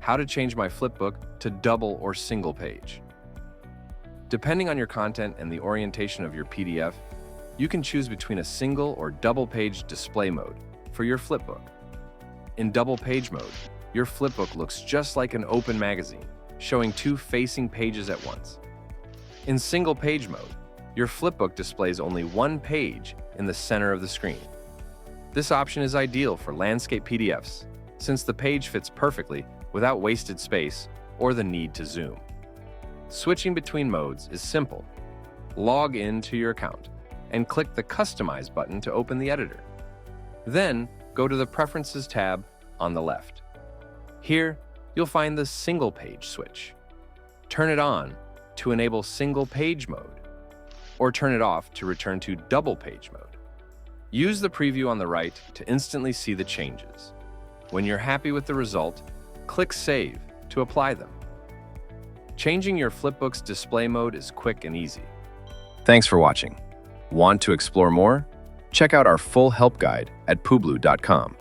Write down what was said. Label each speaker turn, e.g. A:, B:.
A: how to change my flipbook to double or single page. Depending on your content and the orientation of your PDF, you can choose between a single or double page display mode for your flipbook. In double page mode, your flipbook looks just like an open magazine, showing two facing pages at once. In single page mode, your flipbook displays only one page in the center of the screen. This option is ideal for landscape PDFs, since the page fits perfectly without wasted space or the need to zoom. Switching between modes is simple. Log in to your account and click the Customize button to open the editor. Then, go to the Preferences tab on the left. Here, you'll find the single page switch. Turn it on to enable single page mode, or turn it off to return to double page mode. Use the preview on the right to instantly see the changes. When you're happy with the result, click Save to apply them. Changing your flipbook's display mode is quick and easy. Thanks for watching. Want to explore more? Check out our full help guide at publuu.com.